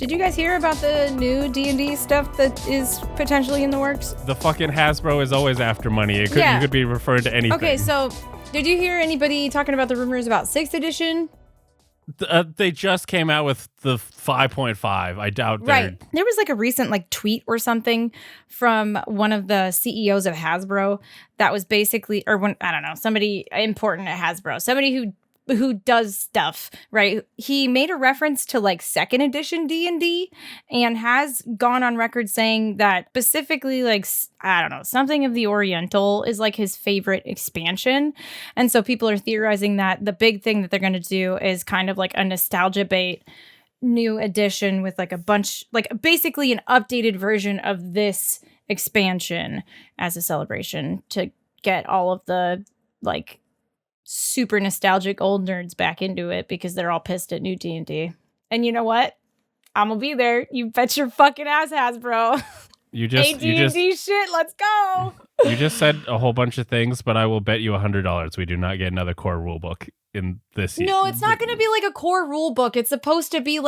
Did you guys hear about the new D&D stuff that is potentially in the works? The fucking Hasbro is always after money. You could be referring to anything. Okay, so did you hear anybody talking about the rumors about 6th edition? They just came out with the 5.5. I doubt Right. There was like a recent tweet or something from one of the CEOs of Hasbro that was basically, I don't know, somebody important at Hasbro, somebody who does stuff, right? He made a reference to 2nd edition D&D and has gone on record saying that specifically I don't know, something of the Oriental is his favorite expansion. And so people are theorizing that the big thing that they're going to do is kind of a nostalgia bait new edition with a bunch, basically an updated version of this expansion as a celebration to get all of the super nostalgic old nerds back into it because they're all pissed at new D&D. And you know what? I'm gonna be there. You bet your fucking ass, Hasbro. You just shit. Let's go. You just said a whole bunch of things, but I will bet you $100 we do not get another core rulebook in this year. No, it's not going to be a core rule book. It's supposed to be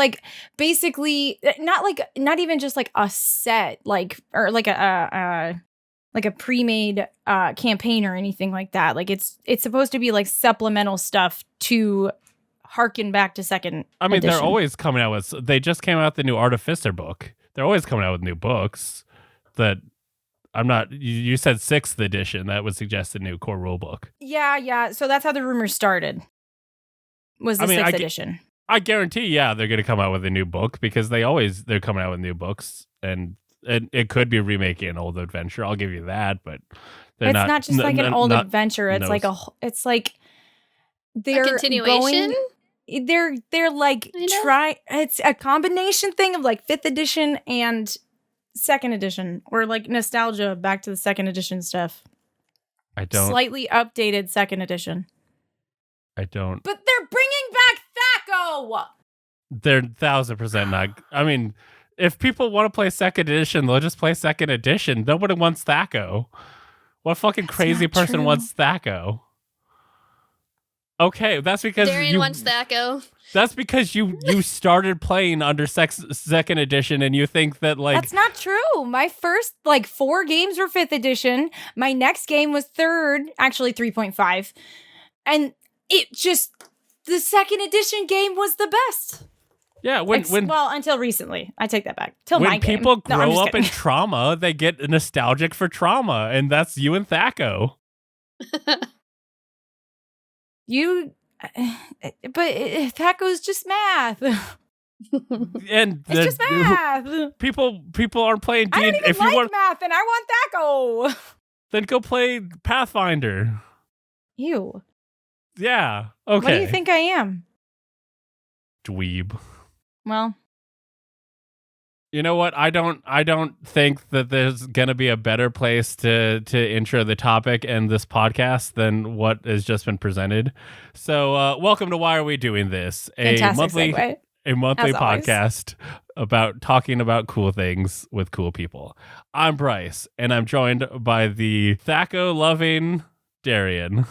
basically not even just a set or a pre-made campaign or anything like that. It's supposed to be supplemental stuff to harken back to 2nd edition. They're always coming out with. They just came out with the new Artificer book. They're always coming out with new books. That I'm not. You said 6th edition. That would suggest a new core rule book. Yeah. So that's how the rumors started. Was the 6th edition? I guarantee. Yeah, they're going to come out with a new book because they're coming out with new books and. It could be remaking an old adventure. I'll give you that, but it's not just an old adventure. It's they're a continuation. They're it's a combination thing of 5th edition and 2nd edition, or nostalgia back to the 2nd edition stuff. I don't slightly updated 2nd edition. I don't. But they're bringing back THAC0! They're 1,000% not. If people want to play 2nd edition, they'll just play 2nd edition. Nobody wants THAC0. What fucking crazy person wants THAC0? Okay, that's because Darrian wants THAC0. That's because you started playing under 2nd edition and you think that That's not true. My first 4 games were 5th edition. My next game was 3rd, actually 3.5. And it just the 2nd edition game was the best. Yeah, until recently. I take that back. When people grow up in trauma, they get nostalgic for trauma, and that's you and THAC0. But THAC0 is just math. And it's just math. People aren't playing D&D. I don't even math, and I want THAC0. Then go play Pathfinder. Ew. Yeah. Okay. What do you think I am? Dweeb. Well, you know what? I don't think that there's gonna be a better place to intro the topic and this podcast than what has just been presented. So, welcome to Why Are We Doing This? Fantastic segue. A monthly podcast about talking about cool things with cool people. I'm Bryce, and I'm joined by the THAC0 loving Darrian.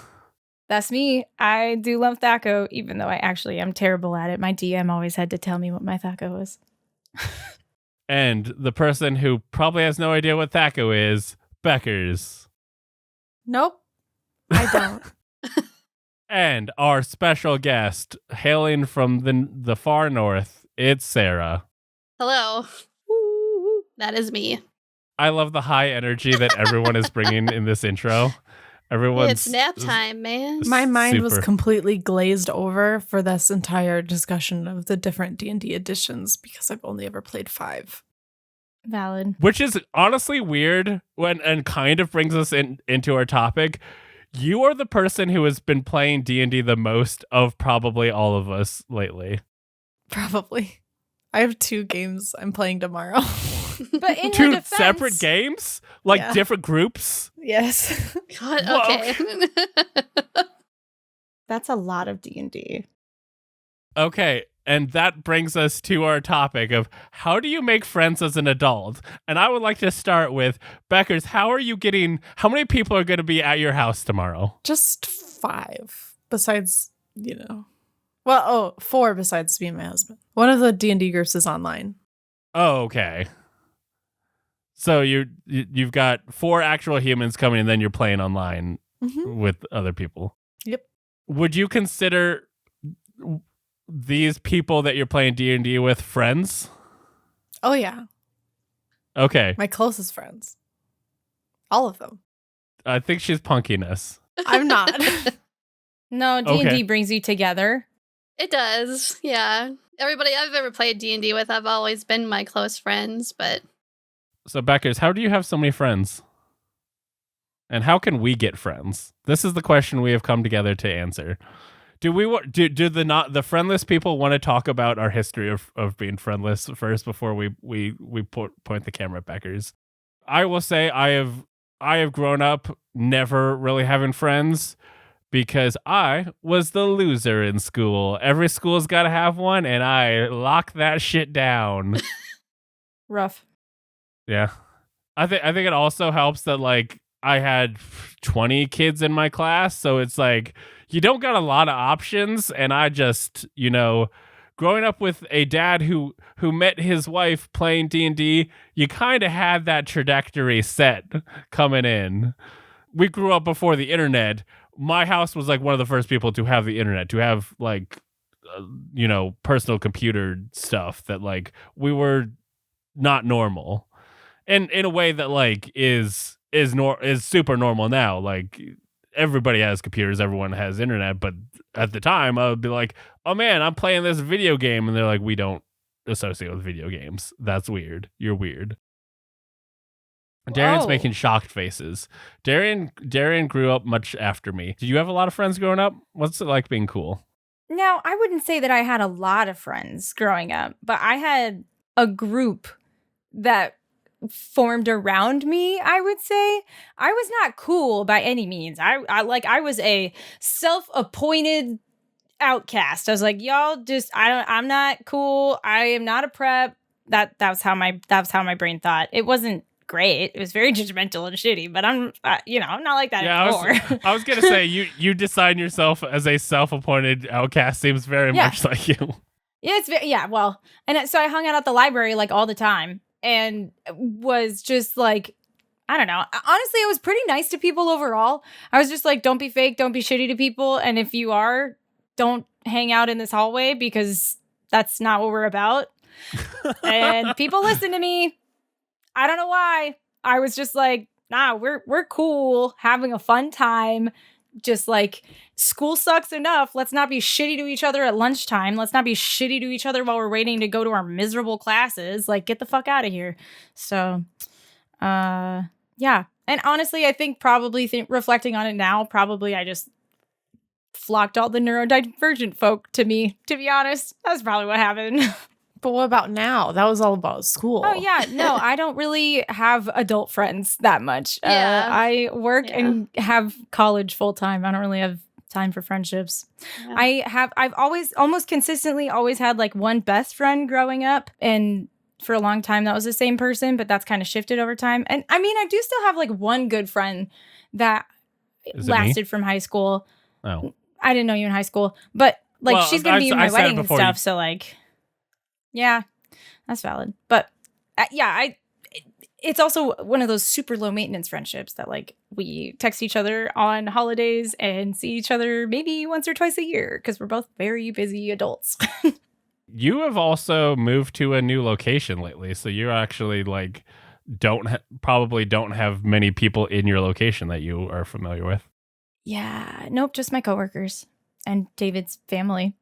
That's me. I do love THAC0, even though I actually am terrible at it. My DM always had to tell me what my THAC0 was. And the person who probably has no idea what THAC0 is, Beckers. Nope, I don't. And our special guest, hailing from the far north, it's Sara. Hello. That is me. I love the high energy that everyone is bringing in this intro. It's nap time, man. My mind was completely glazed over for this entire discussion of the different D&D editions because I've only ever played 5. Valid. Which is honestly weird and kind of brings us into our topic. You are the person who has been playing D&D the most of probably all of us lately. Probably. I have 2 games I'm playing tomorrow. But in 2 separate games? Different groups? Yes. God, okay. That's a lot of D&D. Okay, and that brings us to our topic of how do you make friends as an adult? And I would like to start with, Beckers, how many people are going to be at your house tomorrow? Just 5, besides, 4 besides me and my husband. One of the D&D groups is online. Oh, okay. So you've got 4 actual humans coming, and then you're playing online with other people. Yep. Would you consider these people that you're playing D&D with friends? Oh, yeah. Okay. My closest friends. All of them. I think she's punking us. I'm not. No, D&D brings you together. It does, yeah. Everybody I've ever played D&D with, I've always been my close friends, but... So, Beckers, how do you have so many friends? And how can we get friends? This is the question we have come together to answer. Do the friendless people want to talk about our history of being friendless first before we point the camera at Beckers? I will say I have grown up never really having friends because I was the loser in school. Every school's got to have one, and I locked that shit down. Rough. Yeah. I think it also helps that like I had 20 kids in my class, so it's like you don't got a lot of options, and I just, growing up with a dad who met his wife playing D&D, you kind of had that trajectory set coming in. We grew up before the internet. My house was like one of the first people to have the internet, to have like personal computer stuff that like we were not normal. And in a way that like is super normal now. Like everybody has computers, everyone has internet, but at the time I would be like, "Oh man, I'm playing this video game," and they're like, "We don't associate with video games. That's weird. You're weird." Darrian's Whoa. making shocked faces. Darrian grew up much after me. Did you have a lot of friends growing up? What's it like being cool? Now, I wouldn't say that I had a lot of friends growing up, but I had a group that formed around me, I would say. I was not cool by any means. I was a self-appointed outcast. I was like, y'all just I'm not cool. I am not a prep. That's how my brain thought. It wasn't great. It was very judgmental and shitty, but I'm not like that anymore. I was going to say you design yourself as a self-appointed outcast seems very much like you. Yeah, well, and so I hung out at the library like all the time. And was just like, I don't know. Honestly, it was pretty nice to people overall. I was just like, don't be fake, don't be shitty to people. And if you are, don't hang out in this hallway because that's not what we're about. And people listen to me. I don't know why. I was just like, nah, we're cool, having a fun time. Just like, school sucks enough. Let's not be shitty to each other at lunchtime. Let's not be shitty to each other while we're waiting to go to our miserable classes. Like, get the fuck out of here. So, yeah. And honestly, I think probably reflecting on it now, probably I just flocked all the neurodivergent folk to me, to be honest. That's probably what happened. But what about now? That was all about school. Oh, yeah. No, I don't really have adult friends that much. Yeah. I work and have college full time. I don't really have time for friendships. Yeah. I've always, almost consistently always had like one best friend growing up. And for a long time, that was the same person, but that's kind of shifted over time. And I mean, I do still have like one good friend that lasted from high school. Oh. I didn't know you in high school, but like she's going to be in my wedding and stuff. So like... Yeah, that's valid. But it's also one of those super low maintenance friendships that like we text each other on holidays and see each other maybe once or twice a year because we're both very busy adults. You have also moved to a new location lately, so you actually like probably don't have many people in your location that you are familiar with. Yeah, nope, just my coworkers and David's family.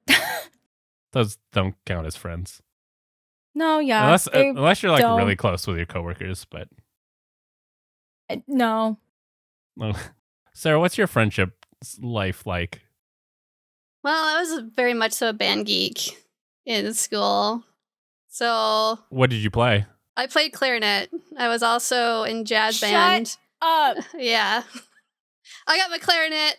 Those don't count as friends. No, yeah. Unless you're like really close with your coworkers, but no. Sarah, what's your friendship life like? Well, I was very much so a band geek in school. So what did you play? I played clarinet. I was also in jazz band. Shut up. Yeah. I got my clarinet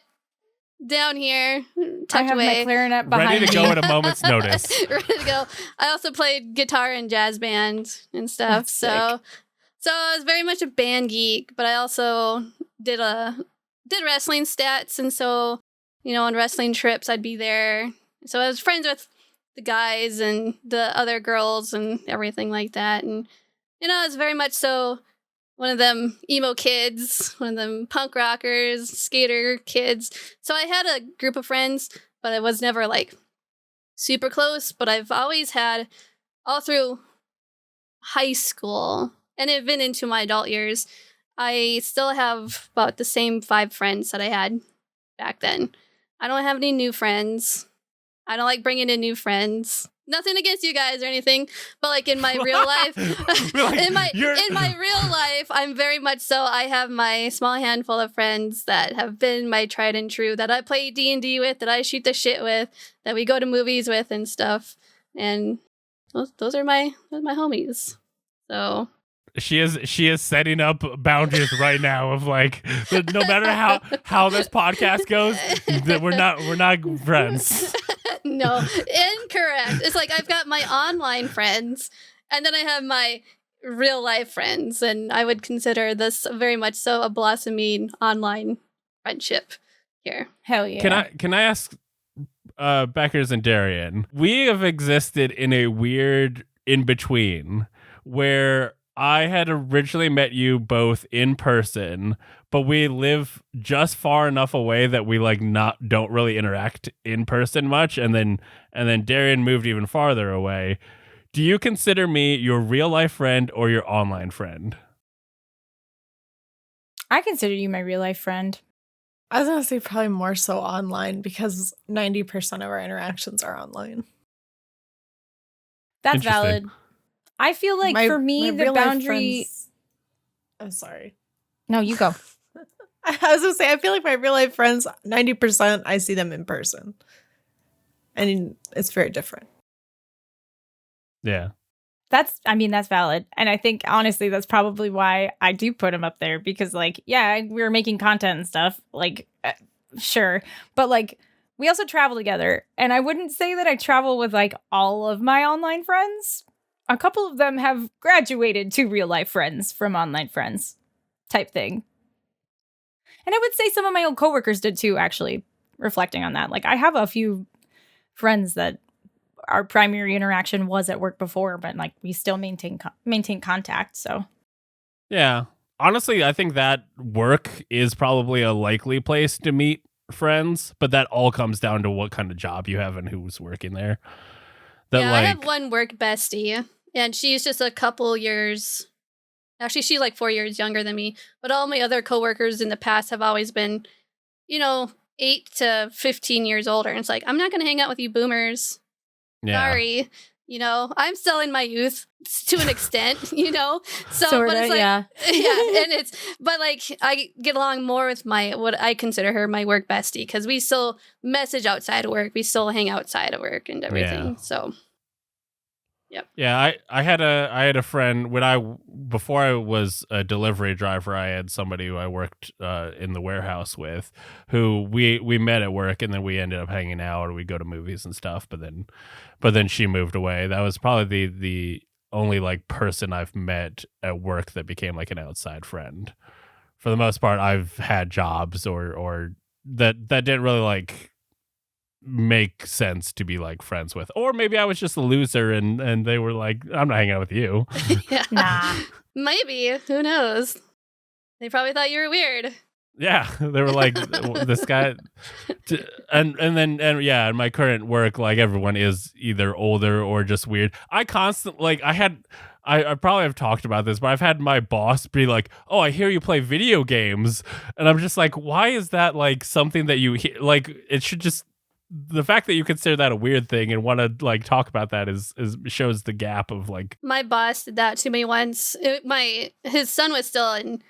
down here, tucked I have away. my clarinet behind ready to go at a moment's notice. Ready to go. I also played guitar in jazz band and stuff. That's so I was very much a band geek, but I also did wrestling stats, and so on wrestling trips I'd be there. So I was friends with the guys and the other girls and everything like that. And, it's very much so one of them emo kids, one of them punk rockers, skater kids. So I had a group of friends, but I was never like super close. But I've always had, all through high school and even into my adult years, I still have about the same 5 friends that I had back then. I don't have any new friends. I don't like bringing in new friends. Nothing against you guys or anything, but like in my real life, in my real life, I'm very much so. I have my small handful of friends that have been my tried and true, that I play D&D with, that I shoot the shit with, that we go to movies with and stuff. And those are my homies. So she is setting up boundaries right now of like, no matter how this podcast goes, that we're not friends. No, incorrect. It's like I've got my online friends, and then I have my real life friends, and I would consider this very much so a blossoming online friendship here. Hell yeah. Can I ask Beckers and Darrian? We have existed in a weird in between where I had originally met you both in person, but we live just far enough away that we like don't really interact in person much, and then Darrian moved even farther away. Do you consider me your real life friend or your online friend? I consider you my real life friend. I was going to say probably more so online because 90% of our interactions are online. That's valid. I feel like for me, the boundary... I'm sorry. No, you go. I was going to say, I feel like my real life friends, 90% I see them in person. And it's very different. Yeah. That's valid. And I think, honestly, that's probably why I do put them up there. Because, like, yeah, we're making content and stuff. Like, sure. But, like, we also travel together. And I wouldn't say that I travel with, like, all of my online friends. A couple of them have graduated to real life friends from online friends type thing. And I would say some of my old coworkers did too, actually, reflecting on that. Like, I have a few friends that our primary interaction was at work before, but like we still maintain contact. So, yeah, honestly, I think that work is probably a likely place to meet friends, but that all comes down to what kind of job you have and who's working there. I have one work bestie, and she's just a couple years. Actually, she's like 4 years younger than me. But all my other coworkers in the past have always been, 8 to 15 years older. And it's like, I'm not going to hang out with you boomers. Yeah. Sorry. I'm still in my youth to an extent, So, Sorta, but it's like, yeah. yeah. But like, I get along more with what I consider her my work bestie, because we still message outside of work. We still hang outside of work and everything. Yeah. So. Yep. Yeah, I had a friend before I was a delivery driver. I had somebody who I worked in the warehouse with, who we met at work, and then we ended up hanging out, or we go to movies and stuff. But then she moved away. That was probably the only like person I've met at work that became like an outside friend. For the most part, I've had jobs or that didn't really like make sense to be like friends with, or maybe I was just a loser and they were like, I'm not hanging out with you. Yeah. Nah. Maybe, who knows? They probably thought you were weird. Yeah, they were like, this guy, and in my current work, like everyone is either older or just weird. I constantly like I probably have talked about this, but I've had my boss be like, "Oh, I hear you play video games," and I'm just like, why is that like something that you hear? Like, it should just. The fact that you consider that a weird thing and want to like talk about that is shows the gap of like. My boss did that to me once. His son was still in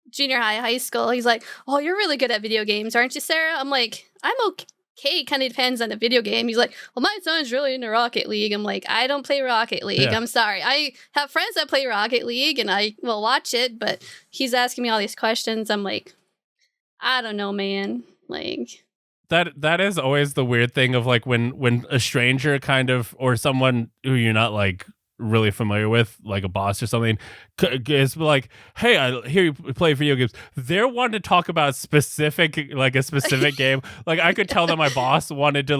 junior high school. He's like, "Oh, you're really good at video games, aren't you, Sarah?" I'm like, "I'm okay. Kind of depends on the video game." He's like, "Well, my son's really into Rocket League." I'm like, "I don't play Rocket League. Yeah. I'm sorry. I have friends that play Rocket League, and I will watch it, but he's asking me all these questions." I'm like, "I don't know, man." Like. That is always the weird thing of like when a stranger kind of, or someone who you're not like really familiar with, like a boss or something, is like, hey, I hear you play video games. They're wanting to talk about a specific game. Like I could tell that my boss wanted to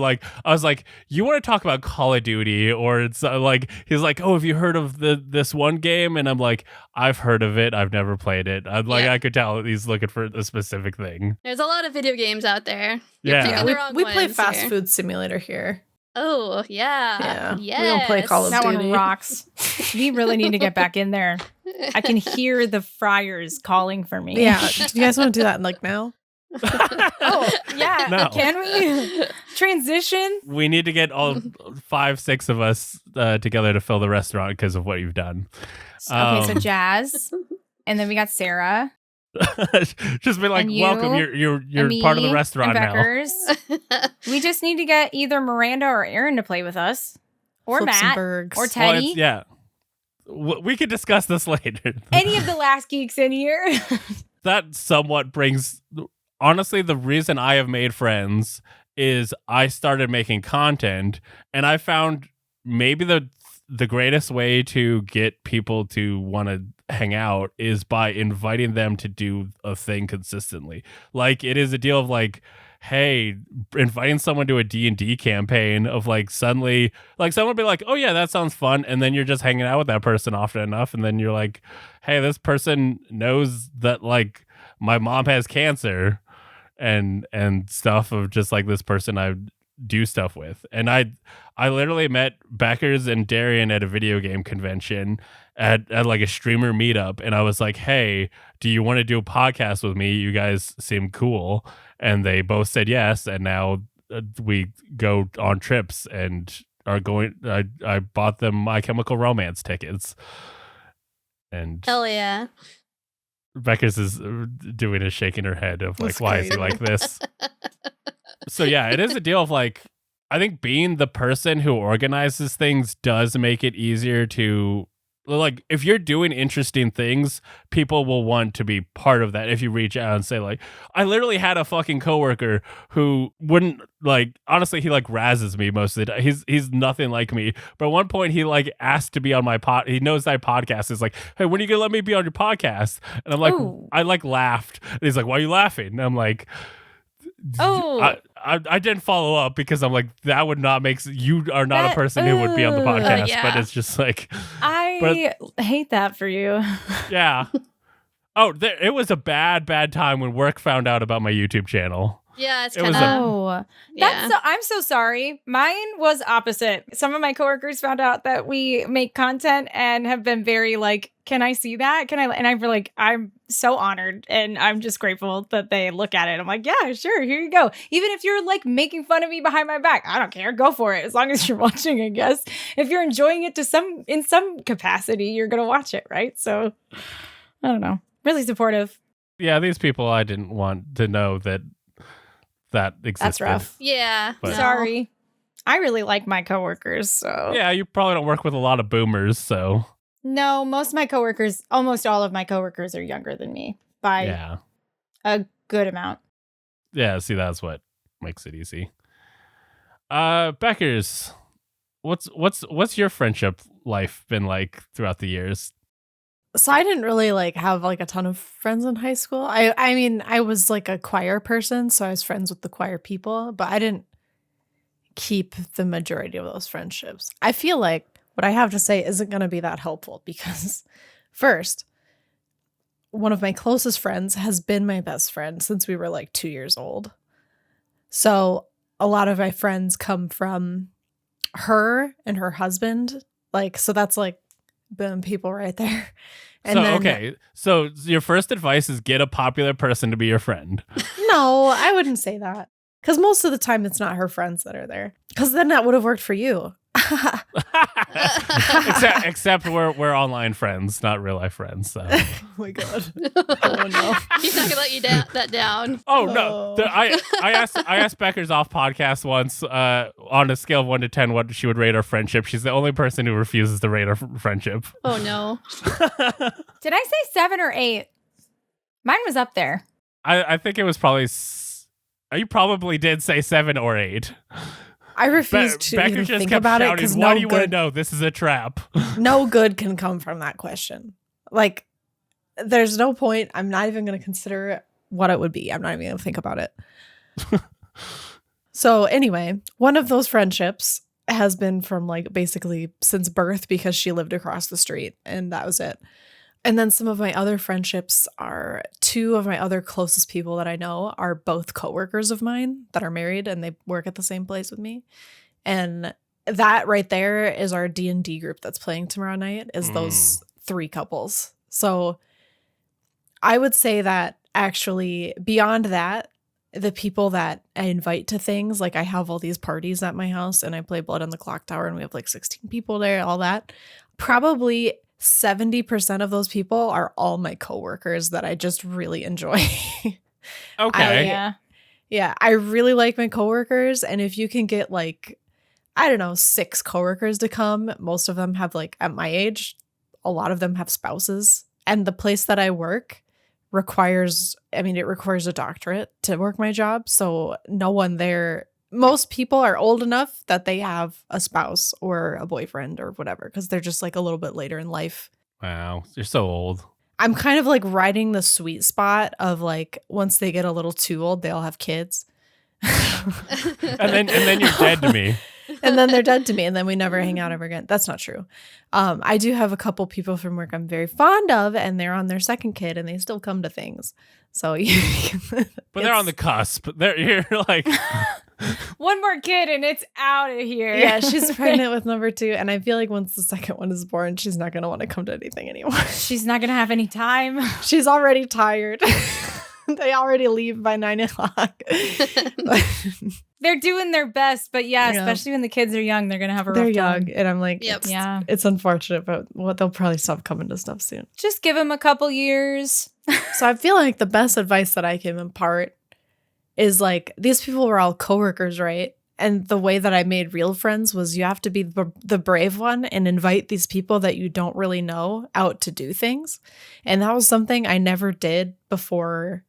I was like, you want to talk about Call of Duty, or it's like, he's like, oh, have you heard of this one game? And I'm like, I've heard of it. I've never played it. I could tell he's looking for a specific thing. There's a lot of video games out there. You're picking the wrong we play ones Fast here. Food Simulator here. Oh, yeah. Yeah. We don't play Call of That Duty. one rocks. We really need to get back in there. I can hear the fryers calling for me. Yeah. Do you guys want to do that now? Oh, yeah. No. Can we transition? We need to get all 5-6 of us together to fill the restaurant because of what you've done. Okay, so Jazz, and then we got Sara. Just be like, And you, welcome. You're me, part of the restaurant and now. Beckers. We just need to get either Miranda or Aaron to play with us, or Flips and Matt, Bergs. or Well, Teddy. yeah. We could discuss this later. Any of the last geeks in here. That somewhat brings, honestly, the reason I have made friends is I started making content, and I found maybe the greatest way to get people to want to hang out is by inviting them to do a thing consistently. Like, it is a deal of like, hey, inviting someone to a D&D campaign of like, suddenly like someone will be like, oh yeah, that sounds fun, and then you're just hanging out with that person often enough, and then you're like, hey, this person knows that like my mom has cancer and stuff, of just like this person I do stuff with. And I literally met Beckers and Darrian at a video game convention at like a streamer meetup, and I was like, hey, do you want to do a podcast with me? You guys seem cool. And they both said yes, and now we go on trips and are going. I bought them My Chemical Romance tickets. And Hell yeah. Beckers is doing a shaking her head of like, That's why is he great. like this? So yeah, it is a deal of like, I think being the person who organizes things does make it easier to, like, if you're doing interesting things, people will want to be part of that. If you reach out and say like, I literally had a fucking coworker who wouldn't, like, honestly, he like razzes me most of the time. He's nothing like me. But at one point he like asked to be on my he knows that podcast is like, hey, when are you gonna let me be on your podcast? And I'm like, Ooh. I like laughed. And he's like, why are you laughing? And I'm like, Oh. I didn't follow up because I'm like, that would not make you are not a person who would be on the podcast. yeah. But it's just like, I hate that for you. yeah. Oh, it was a bad time when work found out about my YouTube channel. Yeah, it's It was kind of. Oh, Yeah. I'm so sorry. Mine was opposite. Some of my coworkers found out that we make content and have been very like, can I see that? Can I? And I'm like, I'm so honored, and I'm just grateful that they look at it. I'm like, yeah, sure, here you go. Even if you're like making fun of me behind my back, I don't care. Go for it. As long as you're watching, I guess. If you're enjoying it in some capacity, you're gonna watch it, right? So, I don't know. Really supportive. Yeah, these people, I didn't want to know that existed. That's rough. Yeah. But- no. Sorry. I really like my coworkers, so. Yeah, you probably don't work with a lot of boomers, so No, almost all of my coworkers are younger than me by yeah. a good amount. Yeah, see, that's what makes it easy. Beckers, what's your friendship life been like throughout the years? So I didn't really like have like a ton of friends in high school. I mean, I was like a choir person, so I was friends with the choir people, but I didn't keep the majority of those friendships. I feel like what I have to say isn't going to be that helpful because first, one of my closest friends has been my best friend since we were like 2 years old. So a lot of my friends come from her and her husband. Like, so that's like boom, people right there. And so then, okay, so your first advice is get a popular person to be your friend. No, I wouldn't say that. Because most of the time it's not her friends that are there. Because then that would have worked for you. except we're online friends, not real life friends. So. Oh my god. Oh no. He's not gonna let you that down. Oh no! Oh. I asked Beckers off podcast once on a scale of 1 to 10 what she would rate our friendship. She's the only person who refuses to rate our friendship. Oh no. Did I say 7 or 8? Mine was up there. I think it was probably. You probably did say 7 or 8. I refuse to Becker even just think kept about it shouting, because why no do you want to good, know? This is a trap. no good can come from that question. Like, there's no point. I'm not even going to consider what it would be. I'm not even going to think about it. So anyway, one of those friendships has been from like basically since birth because she lived across the street and that was it. And then some of my other friendships are two of my other closest people that I know are both coworkers of mine that are married and they work at the same place with me. And that right there is our D&D group that's playing tomorrow night is those three couples. So I would say that actually beyond that, the people that I invite to things, like I have all these parties at my house and I play Blood on the Clock Tower and we have like 16 people there, all that. Probably 70% of those people are all my coworkers that I just really enjoy. Okay. Yeah, I really like my coworkers. And if you can get like, I don't know, 6 coworkers to come, most of them have like, at my age, a lot of them have spouses. And the place that I work requires a doctorate to work my job. So no one there, most people are old enough that they have a spouse or a boyfriend or whatever, because they're just like a little bit later in life. Wow. You're so old. I'm kind of like riding the sweet spot of like, once they get a little too old, they all have kids. and then you're dead to me. And then they're dead to me and then we never hang out ever again. That's not true. I do have a couple people from work I'm very fond of and they're on their second kid and they still come to things. So but they're on the cusp. You're like one more kid and it's out of here. Yeah, she's pregnant with number 2 and I feel like once the second one is born, she's not going to want to come to anything anymore. She's not going to have any time. She's already tired. They already leave by 9 o'clock. They're doing their best, but especially when the kids are young, they're going to have a rough They're time. young. And I'm like, Yep. it's unfortunate, but they'll probably stop coming to stuff soon. Just give them a couple years. So I feel like the best advice that I can impart is like, these people were all coworkers, right? And the way that I made real friends was you have to be the brave one and invite these people that you don't really know out to do things. And that was something I never did before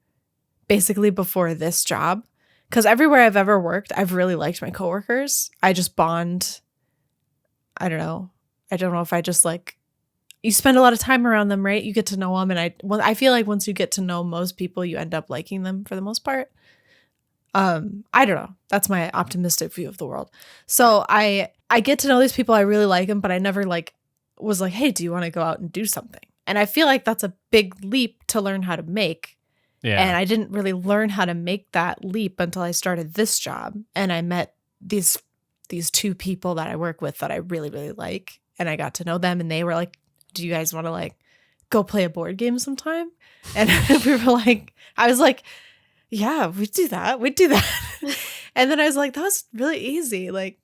this job. Because everywhere I've ever worked, I've really liked my coworkers. I just bond. I don't know if I just like, you spend a lot of time around them, right? You get to know them. And I feel like once you get to know most people, you end up liking them for the most part. I don't know. That's my optimistic view of the world. So I get to know these people. I really like them, but I never like was like, hey, do you want to go out and do something? And I feel like that's a big leap to learn how to make. Yeah. And I didn't really learn how to make that leap until I started this job. And I met these 2 people that I work with that I really, really like. And I got to know them and they were like, do you guys want to like go play a board game sometime? And we were like, I was like, yeah, we'd do that. And then I was like, that was really easy. Like,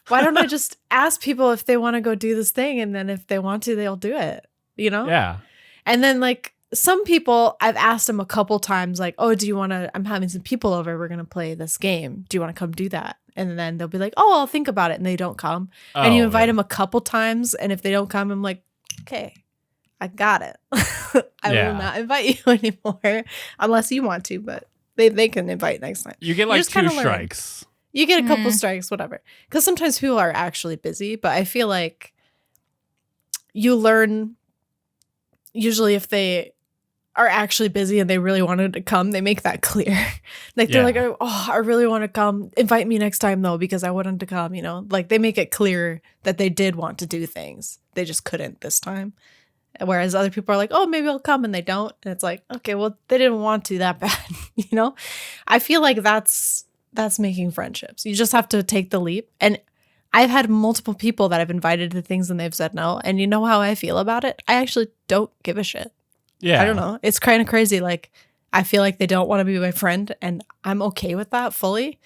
why don't I just ask people if they want to go do this thing? And then if they want to, they'll do it, you know? Yeah. And then like some people, I've asked them a couple times, like, oh, do you want to, I'm having some people over. We're going to play this game. Do you want to come do that? And then they'll be like, oh, I'll think about it. And they don't come. And you invite them a couple times. And if they don't come, I'm like, okay, I got it. I will not invite you anymore unless you want to, but they can invite next time. You get like 2 strikes. You get a couple strikes, whatever. Because sometimes people are actually busy, but I feel like you learn, usually if they are actually busy and they really wanted to come, they make that clear. Like they're like, oh, I really want to come. Invite me next time though, because I wanted to come, you know? Like they make it clear that they did want to do things. They just couldn't this time. Whereas other people are like, oh, maybe I'll come, and they don't. And it's like, okay, well, they didn't want to that bad, you know? I feel like that's making friendships. You just have to take the leap. And I've had multiple people that I've invited to things and they've said no. And you know how I feel about it? I actually don't give a shit. Yeah. I don't know. It's kind of crazy. Like, I feel like they don't want to be my friend, and I'm okay with that fully.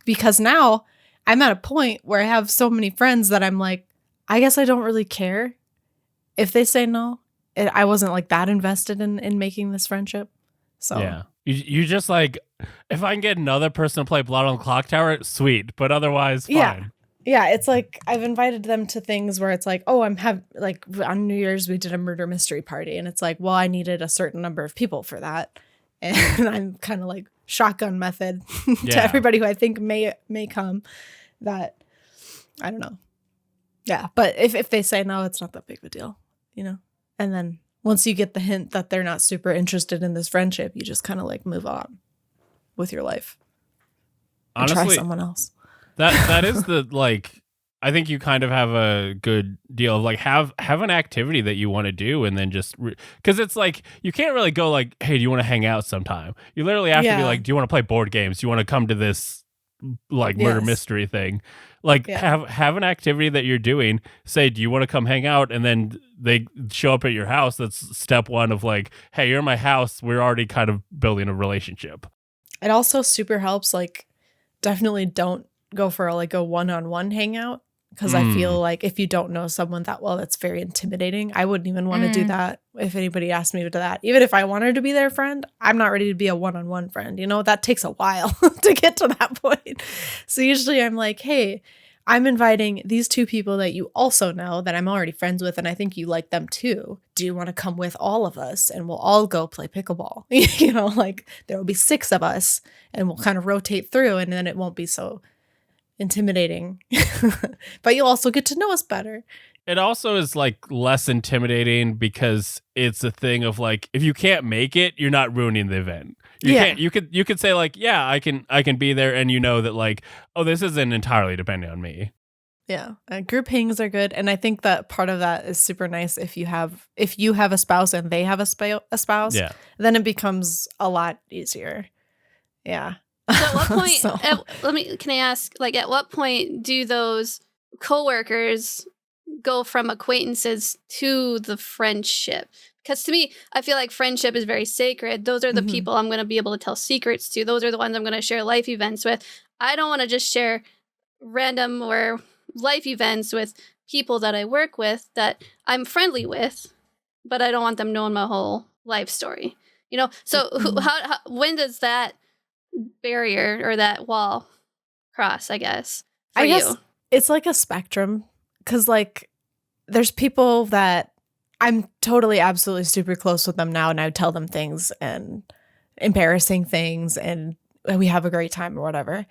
Because now I'm at a point where I have so many friends that I'm like, I guess I don't really care if they say no. I wasn't like that invested in making this friendship. So yeah, you just like, if I can get another person to play Blood on the Clock Tower, sweet. But otherwise, fine. Yeah, it's like I've invited them to things where it's like, oh, like on New Year's we did a murder mystery party, and it's like, well, I needed a certain number of people for that, and I'm kind of like shotgun method to everybody who I think may come. That I don't know. Yeah, but if they say no, it's not that big of a deal, you know? And then once you get the hint that they're not super interested in this friendship, you just kind of like move on with your life. And Honestly, try someone else. That is the like. I think you kind of have a good deal of like have an activity that you want to do, and then just because it's like you can't really go like, hey, do you want to hang out sometime? You literally have to be like, do you want to play board games? Do you want to come to this like murder mystery thing? Like have an activity that you're doing. Say, do you want to come hang out? And then they show up at your house. That's step one of like, hey, you're in my house. We're already kind of building a relationship. It also super helps. Like, definitely don't go for like a one-on-one hangout. Because I feel like if you don't know someone that well, that's very intimidating. I wouldn't even want to do that if anybody asked me to do that. Even if I wanted to be their friend, I'm not ready to be a one-on-one friend. You know, that takes a while to get to that point. So usually I'm like, hey, I'm inviting these two people that you also know that I'm already friends with, and I think you like them too. Do you want to come with all of us and we'll all go play pickleball? You know, like there will be 6 of us and we'll kind of rotate through, and then it won't be so intimidating. But you'll also get to know us better. It also is like less intimidating because it's a thing of like, if you can't make it, you're not ruining the event. You could say like, yeah, I can be there, and you know that like, oh, this isn't entirely depending on me. Yeah, group hangs are good, and I think that part of that is super nice if you have a spouse and they have a spouse. Yeah, then it becomes a lot easier. Yeah. So at what point, can I ask, like, at what point do those coworkers go from acquaintances to the friendship? Because to me, I feel like friendship is very sacred. Those are the people I'm going to be able to tell secrets to. Those are the ones I'm going to share life events with. I don't want to just share random or life events with people that I work with that I'm friendly with, but I don't want them knowing my whole life story. You know, so when does that barrier or that wall cross, I guess, for you? It's like a spectrum, because like there's people that I'm totally absolutely super close with them now, and I would tell them things and embarrassing things, and we have a great time or whatever,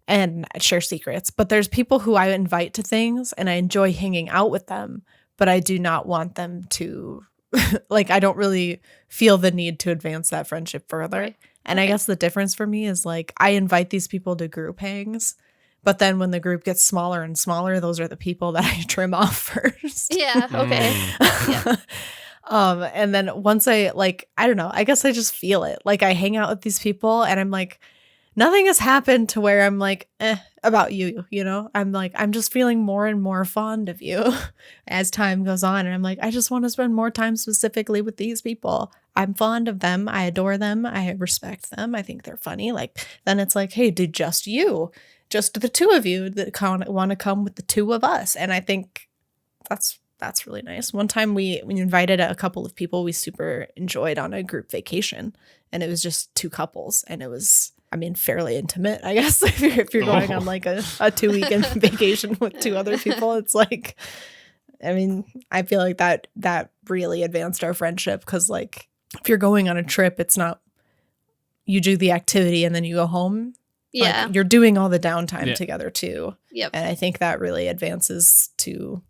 and I'd share secrets. But there's people who I invite to things and I enjoy hanging out with them, but I do not want them to like, I don't really feel the need to advance that friendship further. Right. And I guess the difference for me is like, I invite these people to group hangs, but then when the group gets smaller and smaller, those are the people that I trim off first. Yeah. Okay. Yeah. And then once I don't know, I guess I just feel it. Like I hang out with these people and I'm like, nothing has happened to where I'm like, about you, you know? I'm like, I'm just feeling more and more fond of you as time goes on. And I'm like, I just want to spend more time specifically with these people. I'm fond of them. I adore them. I respect them. I think they're funny. Like, then it's like, hey, did just the 2 of you that want to come with the 2 of us. And I think that's really nice. One time we invited a couple of people we super enjoyed on a group vacation, and it was just 2 couples, and it was, I mean, fairly intimate, I guess. if you're going on like a 2-weekend vacation with 2 other people, it's like, I mean, I feel like that really advanced our friendship, because like if you're going on a trip, it's not you do the activity and then you go home. Yeah, like, you're doing all the downtime together too. Yep. And I think that really advances to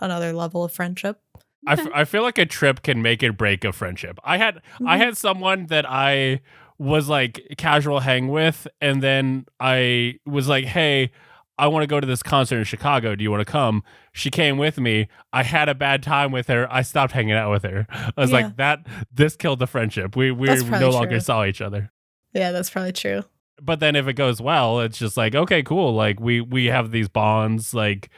another level of friendship. I feel like a trip can make or break a friendship. I had someone that I was like casual hang with, and then I was like, hey, I want to go to this concert in Chicago. Do you want to come? She came with me. I had a bad time with her. I stopped hanging out with her. I was like, this killed the friendship. We no longer saw each other. Yeah, that's probably true. But then if it goes well, it's just like, okay, cool. Like we have these bonds, like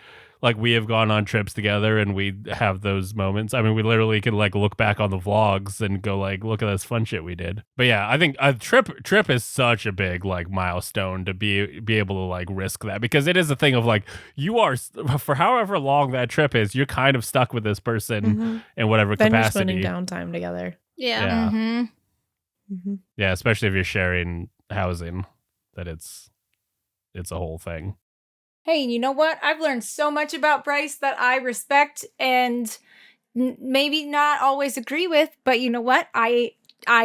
we have gone on trips together and we have those moments. I mean, we literally can like look back on the vlogs and go like, look at this fun shit we did. But yeah, I think a trip is such a big like milestone to be able to like risk that, because it is a thing of like, you are, for however long that trip is, you're kind of stuck with this person in whatever then capacity. You're spending downtime together. Yeah. Yeah, especially if you're sharing housing, that it's a whole thing. Hey, you know what? I've learned so much about Bryce that I respect and maybe not always agree with, but you know what? I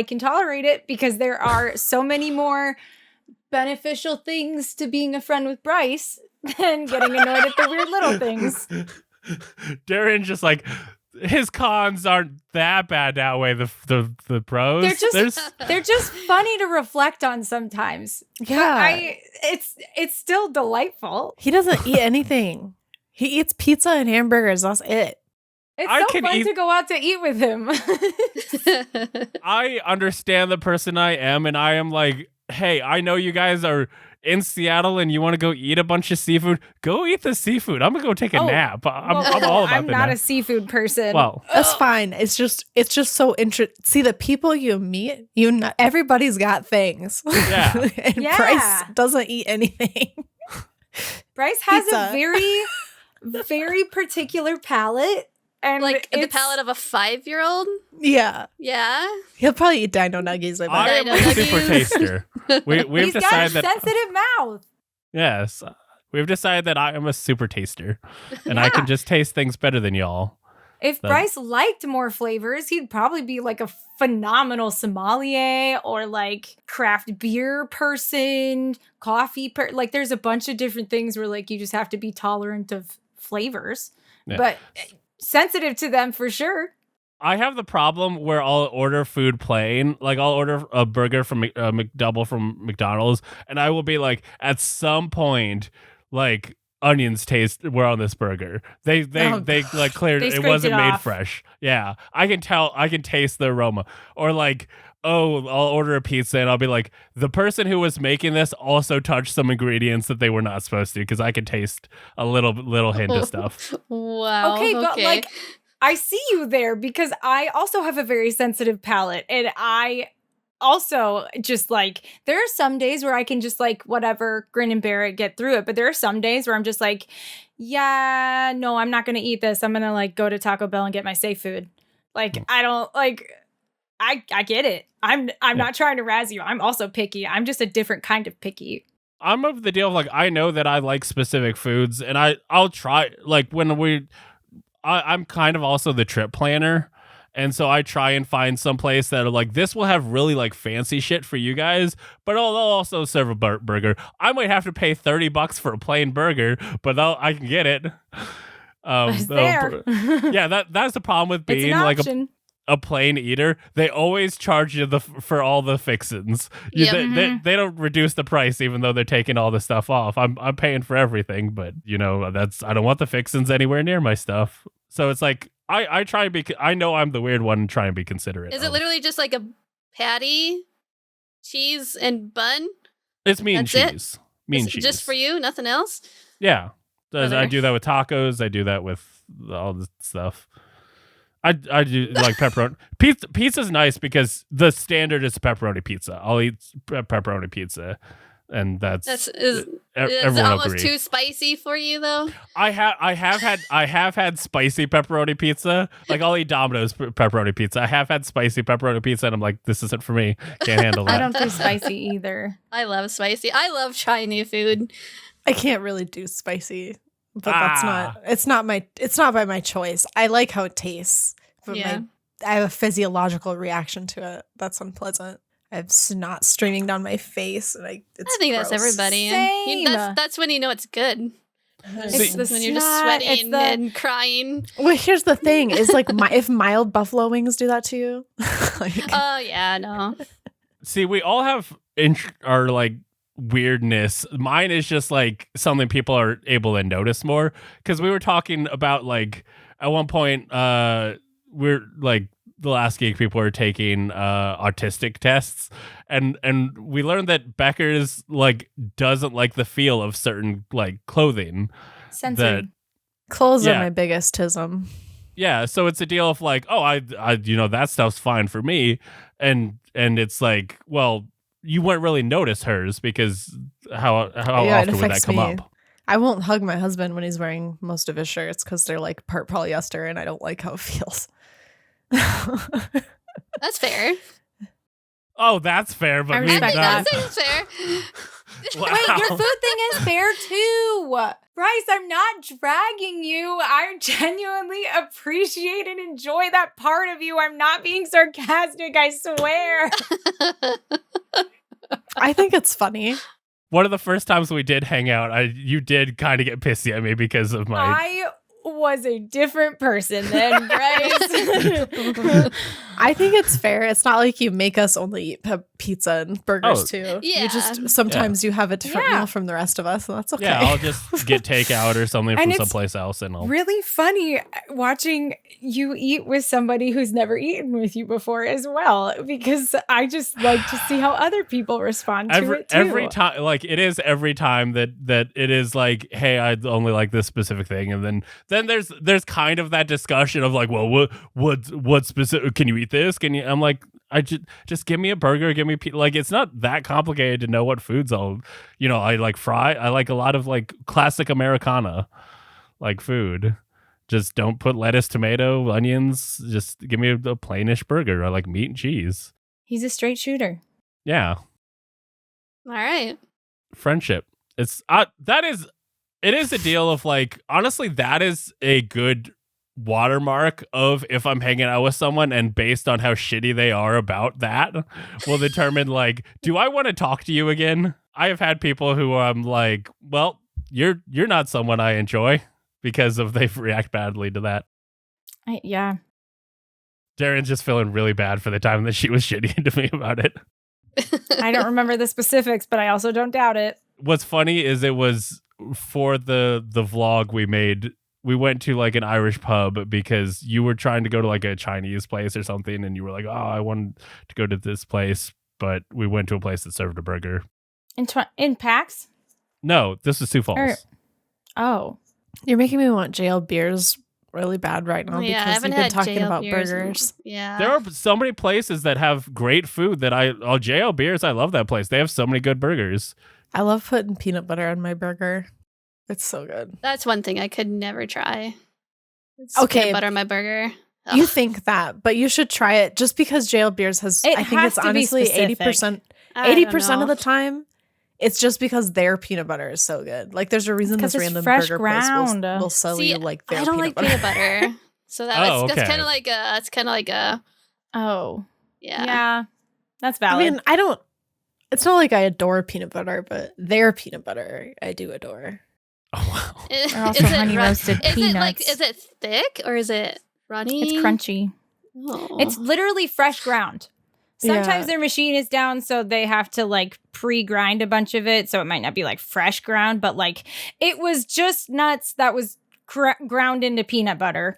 can tolerate it, because there are so many more beneficial things to being a friend with Bryce than getting annoyed at the weird little things. Darren just like his cons aren't that bad to outweigh the pros. They're just funny to reflect on sometimes. Yeah. It's still delightful. He doesn't eat anything. He eats pizza and hamburgers. That's it. It's so fun to go out to eat with him. I understand the person I am, and I am like, hey, I know you guys are in Seattle and you want to go eat a bunch of seafood. Go eat the seafood. I'm gonna go take a nap. I'm all about I'm not a seafood person. Well, that's fine. It's just so interesting. See, the people you meet, everybody's got things. Yeah. And Bryce doesn't eat anything. Bryce has a very, very particular palate. And like the palate of a 5-year-old? Yeah. Yeah. He'll probably eat dino nuggies. I am a super taster. We've He's decided got a sensitive mouth. Yes. We've decided that I am a super taster. And I can just taste things better than y'all. If Bryce liked more flavors, he'd probably be like a phenomenal sommelier or like craft beer person, coffee like there's a bunch of different things where like you just have to be tolerant of flavors. Yeah. But sensitive to them for sure. I have the problem where I'll order food plain. Like I'll order a burger from McDouble from McDonald's, and I will be like, at some point, like onions were on this burger. They like cleared it wasn't made fresh. Yeah, I can tell. I can taste the aroma. Or like, I'll order a pizza and I'll be like, the person who was making this also touched some ingredients that they were not supposed to, because I can taste a little hint of stuff. Wow. Okay, but like, I see you there because I also have a very sensitive palate, and I also just like, there are some days where I can just like whatever, grin and bear it, get through it. But there are some days where I'm just like, yeah, no, I'm not going to eat this. I'm going to like go to Taco Bell and get my safe food. Like, I don't like, I get it. I'm not trying to razz you. I'm also picky. I'm just a different kind of picky. I'm of the deal of like, I know that I like specific foods, and I'll try, like when I'm kind of also the trip planner. And so I try and find some place that are like, this will have really like fancy shit for you guys, but they'll also serve a burger. I might have to pay $30 for a plain burger, but I can get it. There. Yeah, that's the problem with being like a plain eater. They always charge you for all the fixins. They don't reduce the price even though they're taking all the stuff off. I'm paying for everything, but I don't want the fixins anywhere near my stuff. So it's like I try and be. I know I'm the weird one and try and be considerate. Is it literally just like a patty, cheese, and bun? It's mean That's cheese. Mean cheese. Just for you, nothing else? Yeah. I do that with tacos. I do that with all this stuff. I do like pepperoni. Pizza's nice because the standard is pepperoni pizza. I'll eat pepperoni pizza, and is everyone almost agree. Too spicy for you though. I have had spicy pepperoni pizza. Like I'll eat Domino's pepperoni pizza. I have had spicy pepperoni pizza, and I'm like, this isn't for me. Can't handle that. I don't do spicy either. I love spicy. I love trying new food. I can't really do spicy. But it's not by my choice. I like how it tastes. But I have a physiological reaction to it. That's unpleasant. I have snot streaming down my face. And I think gross. That's everybody. Same. That's when you know it's good. It's when you're just sweating and crying. Well, here's the thing: is like if mild buffalo wings do that to you. Oh yeah, no. See, we all have our like weirdness. Mine is just like something people are able to notice more, because we were talking about like at one point we're like the last geek people are taking autistic tests, and we learned that Beckers like doesn't like the feel of certain like clothing. Sensory. Clothes are my biggest tism. Yeah, so it's a deal of like, oh, I that stuff's fine for me, and it's like, well, you wouldn't really notice hers because how often would that come up? I won't hug my husband when he's wearing most of his shirts because they're like part polyester, and I don't like how it feels. That's fair. Oh, that's fair, but maybe not. I think that's fair. Wow. Wait, your food thing is fair too. Bryce, I'm not dragging you. I genuinely appreciate and enjoy that part of you. I'm not being sarcastic, I swear. I think it's funny. one of the first times we did hang out, you did kind of get pissy at me because of my. I was a different person than Bryce. I think it's fair. It's not like you make us only eat pizza and burgers too. Yeah. You just sometimes you have a different meal from the rest of us, and that's okay. Yeah, I'll just get takeout or something from someplace else, and I'll. Really funny watching you eat with somebody who's never eaten with you before as well, because I just like to see how other people respond to it too. Every time, like it is every time that it is like, hey, I only like this specific thing, and then there's kind of that discussion of like, well, what specific? Can you eat this? Can you? I'm like, I just give me a burger, give me like it's not that complicated to know what foods I like fry. I like a lot of like classic Americana like food. Just don't put lettuce, tomato, onions. Just give me a plainish burger. I like meat and cheese. He's a straight shooter. Yeah. All right. Friendship. It is a deal of like, honestly, that is a good watermark of if I'm hanging out with someone, and based on how shitty they are about that will determine like, do I want to talk to you again? I have had people who I'm like, well, you're not someone I enjoy because of they react badly to that. Yeah. Darren's just feeling really bad for the time that she was shitty to me about it. I don't remember the specifics, but I also don't doubt it. What's funny is it was for the vlog we made. We went to like an Irish pub because you were trying to go to like a Chinese place or something, and you were like, oh, I wanted to go to this place, but we went to a place that served a burger. In PAX? No, this is Sioux Falls. Oh. You're making me want jail beers really bad right now because you've been talking about burgers. Yeah. There are so many places that have great food that JL Beers, I love that place. They have so many good burgers. I love putting peanut butter on my burger. It's so good. That's one thing I could never try. Okay. Peanut butter on my burger. Ugh. You think that, but you should try it just because jail beers has, I think it's honestly 80% of the time. It's just because their peanut butter is so good. Like there's a reason this random burger place will sell you like their I don't like peanut butter. So that's okay. kind of like a Oh. Yeah. Yeah. That's valid. I mean, it's not like I adore peanut butter, but their peanut butter I do adore. Oh wow. Or also honey roasted peanuts. Is it thick or is it runny? It's crunchy. Oh. It's literally fresh ground. Sometimes their machine is down, so they have to like pre-grind a bunch of it, so it might not be like fresh ground, but like it was just nuts that was ground into peanut butter.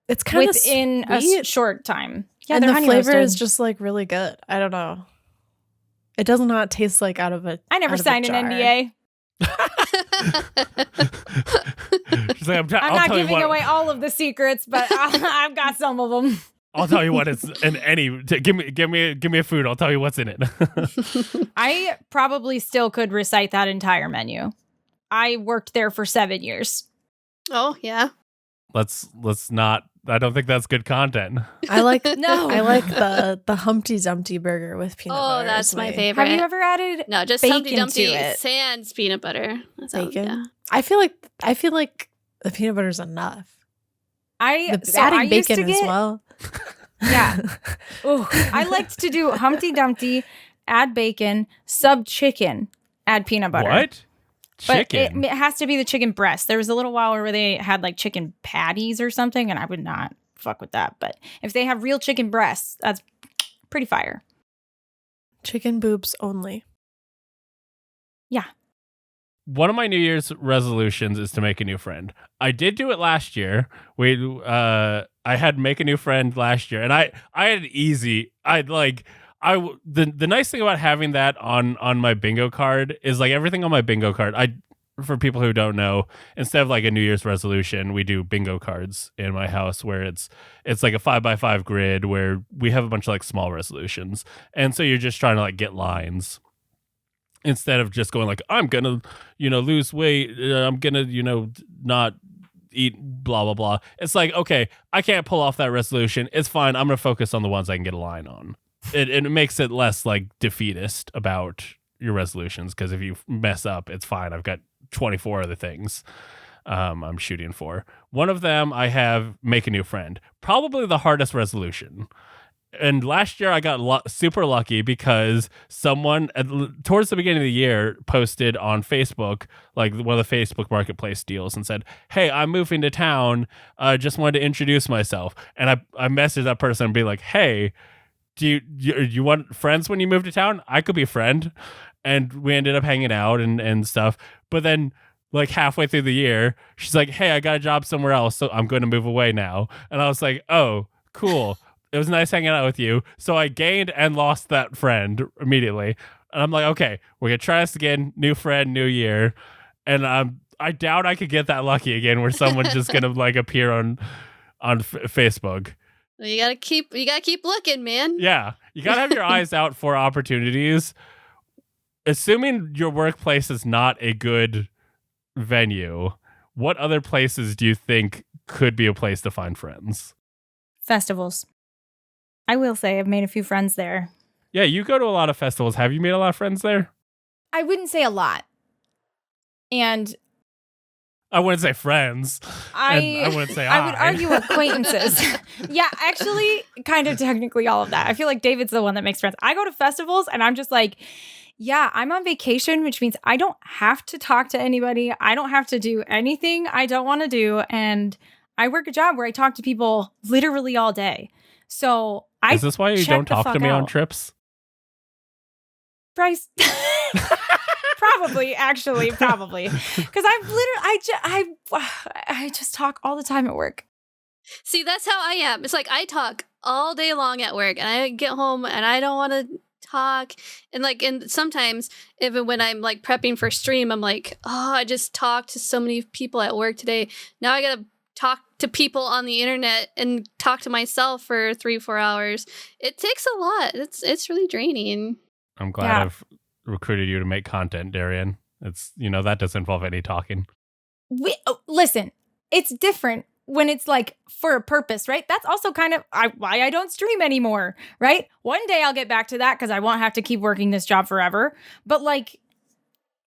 It's kind of within a short time. Yeah, and the flavor roasted. is just like really good. I don't know. It does not taste like out of a. I never signed an NDA. She's like, I'm not giving away all of the secrets, but I've got some of them. I'll tell you what it's in any. Give me a food. I'll tell you what's in it. I probably still could recite that entire menu. I worked there for 7 years. Oh yeah. Let's not. I don't think that's good content. I like No. I like the Humpty Dumpty burger with peanut butter. Oh, that's my favorite. Have you ever added No, just bacon Humpty Dumpty to it? sans peanut butter. That sounds- bacon? yeah. I feel like the peanut butter's enough. I Adding used to bacon get, as well. Yeah. Ooh, I liked to do Humpty Dumpty, add bacon, sub chicken, add peanut butter. What? But Chicken? it has to be the chicken breast. There was a little while where they had like chicken patties or something, and I would not fuck with that. But if they have real chicken breasts, that's pretty fire. Chicken boobs only. Yeah. One of my New Year's resolutions is to make a new friend. I did do it last year. I had make a new friend last year, and I had it easy. The nice thing about having that on my bingo card is like everything on my bingo card. For people who don't know, instead of like a New Year's resolution, we do bingo cards in my house where it's like a 5x5 grid where we have a bunch of like small resolutions, and so you're just trying to like get lines. Instead of just going like, I'm going to, lose weight. I'm going to, not eat blah, blah, blah. It's like, okay, I can't pull off that resolution. It's fine. I'm going to focus on the ones I can get a line on. It makes it less like defeatist about your resolutions. Because if you mess up, it's fine. I've got 24 other things I'm shooting for. One of them I have make a new friend. Probably the hardest resolution. And last year I got super lucky because someone towards the beginning of the year posted on Facebook, like one of the Facebook Marketplace deals, and said, "Hey, I'm moving to town. Just wanted to introduce myself." And I messaged that person and be like, "Hey, do you want friends when you move to town? I could be a friend." And we ended up hanging out and stuff. But then like halfway through the year, she's like, "Hey, I got a job somewhere else, so I'm going to move away now." And I was like, "Oh, cool. It was nice hanging out with you." So I gained and lost that friend immediately. And I'm like, okay, we're going to try this again. New friend, new year. And I doubt I could get that lucky again where someone's just going to like appear on Facebook. Well, you gotta keep looking, man. Yeah. You got to have your eyes out for opportunities. Assuming your workplace is not a good venue, what other places do you think could be a place to find friends? Festivals. I will say I've made a few friends there. Yeah, you go to a lot of festivals. Have you made a lot of friends there? I wouldn't say a lot. And I wouldn't say friends. I wouldn't say I would argue acquaintances. Yeah, actually, kind of technically all of that. I feel like David's the one that makes friends. I go to festivals and I'm just like, yeah, I'm on vacation, which means I don't have to talk to anybody. I don't have to do anything I don't want to do. And I work a job where I talk to people literally all day. So Is this why you don't talk to me on trips? Bryce. Probably. Because I just talk all the time at work. See, that's how I am. It's like I talk all day long at work and I get home and I don't want to talk. And sometimes even when I'm like prepping for stream, I'm like, oh, I just talked to so many people at work today. Now I got to talk to people on the internet and talk to myself for 3-4 hours. It takes a lot. It's really draining. I'm glad I've recruited you to make content, Darrian. It's, that doesn't involve any talking. Listen, it's different when it's like for a purpose, right? That's also kind of why I don't stream anymore, right? One day I'll get back to that because I won't have to keep working this job forever. But like,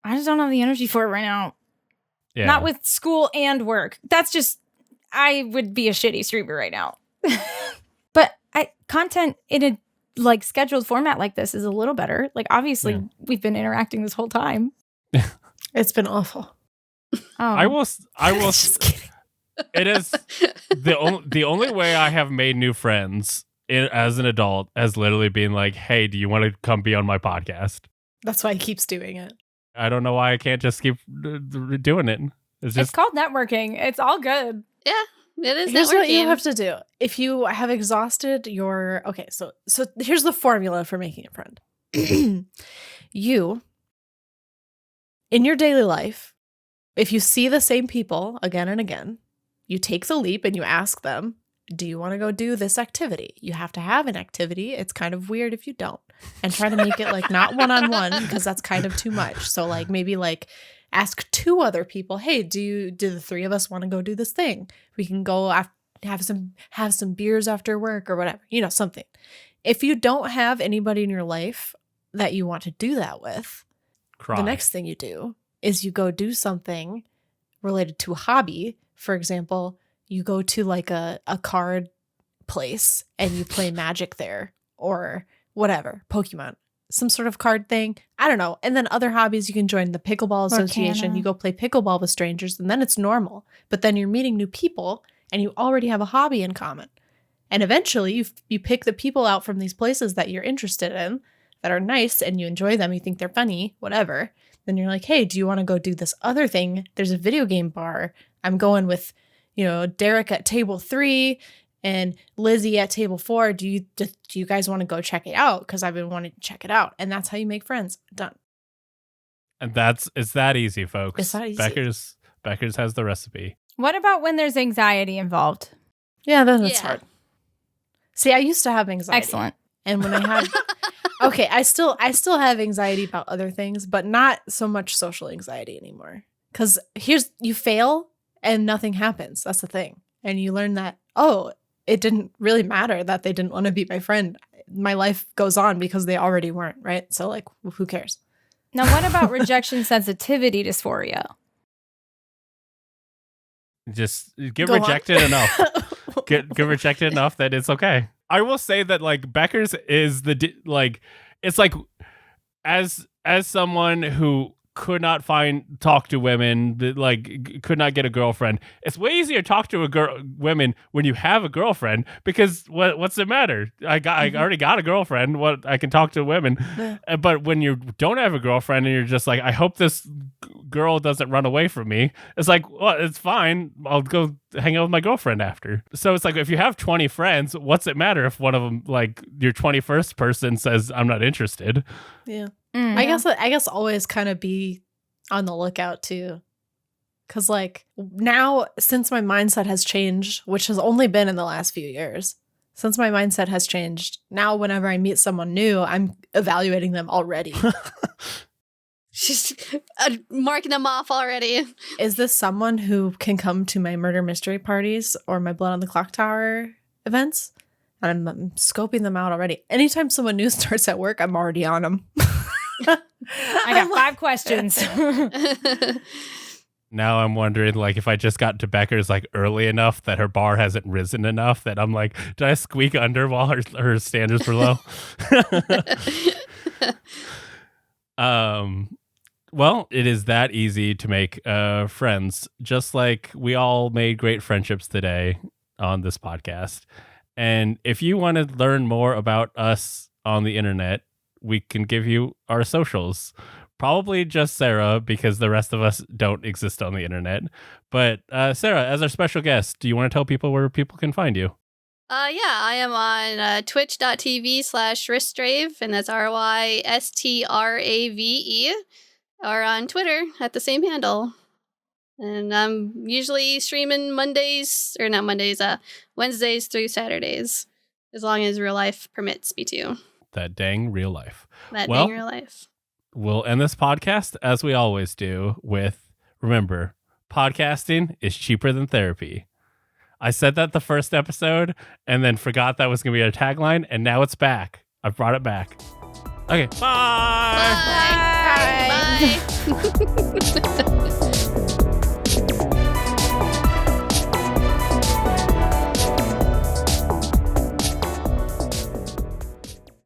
I just don't have the energy for it right now. Yeah. Not with school and work. That's just, I would be a shitty streamer right now. But content in a like scheduled format like this is a little better. Like obviously we've been interacting this whole time. It's been awful. I will just kidding. It is the only way I have made new friends as an adult has literally been like, "Hey, do you want to come be on my podcast?" That's why he keeps doing it. I don't know why I can't just keep doing it. It's called networking. It's all good. Yeah, it is. Here's networking. What you have to do. If you have exhausted your so here's the formula for making a friend. You, in your daily life, if you see the same people again and again, you take the leap and you ask them, "Do you want to go do this activity?" You have to have an activity. It's kind of weird if you don't. And try to make it like not one-on-one because that's kind of too much. So like maybe like ask 2 other people, "Hey, do the 3 of us want to go do this thing? We can go have some beers after work or whatever." Something. If you don't have anybody in your life that you want to do that with, the next thing you do is you go do something related to a hobby. For example, you go to like a card place and you play Magic there or whatever, Pokemon, some sort of card thing. I don't know. And then other hobbies, you can join the Pickleball Association. You go play pickleball with strangers and then it's normal. But then you're meeting new people and you already have a hobby in common. And eventually you pick the people out from these places that you're interested in that are nice and you enjoy them. You think they're funny, whatever. Then you're like, "Hey, do you want to go do this other thing? There's a video game bar. I'm going with, Derek at table 3 and Lizzie at table 4. Do you guys want to go check it out? Because I've been wanting to check it out." And that's how you make friends. Done. And it's that easy, folks. It's that easy. Beckers has the recipe. What about when there's anxiety involved? Yeah, then it's hard. See, I used to have anxiety. Excellent. And when I had okay, I still have anxiety about other things, but not so much social anxiety anymore. Because you fail and nothing happens. That's the thing. And you learn that, it didn't really matter that they didn't want to be my friend. My life goes on because they already weren't, right? So like, who cares? Now, what about rejection sensitivity dysphoria? Just get rejected enough. Get rejected enough that it's okay. I will say that like Beckers is it's like as someone who could not talk to women, like could not get a girlfriend. It's way easier to talk to women when you have a girlfriend, because what's the matter? I already got a girlfriend. What, I can talk to women. But when you don't have a girlfriend and you're just like, I hope this girl doesn't run away from me. It's like, well, it's fine. I'll go hang out with my girlfriend after. So it's like, if you have 20 friends, what's it matter if one of them, like your 21st person, says I'm not interested? Yeah. Mm-hmm. I guess always kind of be on the lookout too. Cause like now, since my mindset has changed, which has only been in the last few years, since my mindset has changed, now whenever I meet someone new, I'm evaluating them already. She's marking them off already. Is this someone who can come to my murder mystery parties or my Blood on the Clock Tower events? And I'm scoping them out already. Anytime someone new starts at work, I'm already on them. I got 5 questions. Now I'm wondering, like, if I just got to Becker's like early enough that her bar hasn't risen enough, that I'm like, did I squeak under while her standards were low? Well, it is that easy to make friends, just like we all made great friendships today on this podcast. And if you want to learn more about us on the internet, we can give you our socials. Probably just Sara, because the rest of us don't exist on the internet. But Sara, as our special guest, do you want to tell people where people can find you? Yeah, I am on twitch.tv/Ristrave, and that's RYSTRAVE, or on Twitter at the same handle. And I'm usually streaming Wednesdays through Saturdays, as long as real life permits me to. That dang real life. Dang real life. We'll end this podcast, as we always do, with, remember, podcasting is cheaper than therapy. I said that the first episode and then forgot that was going to be our tagline, and now it's back. I brought it back. Okay, bye! Bye! Bye!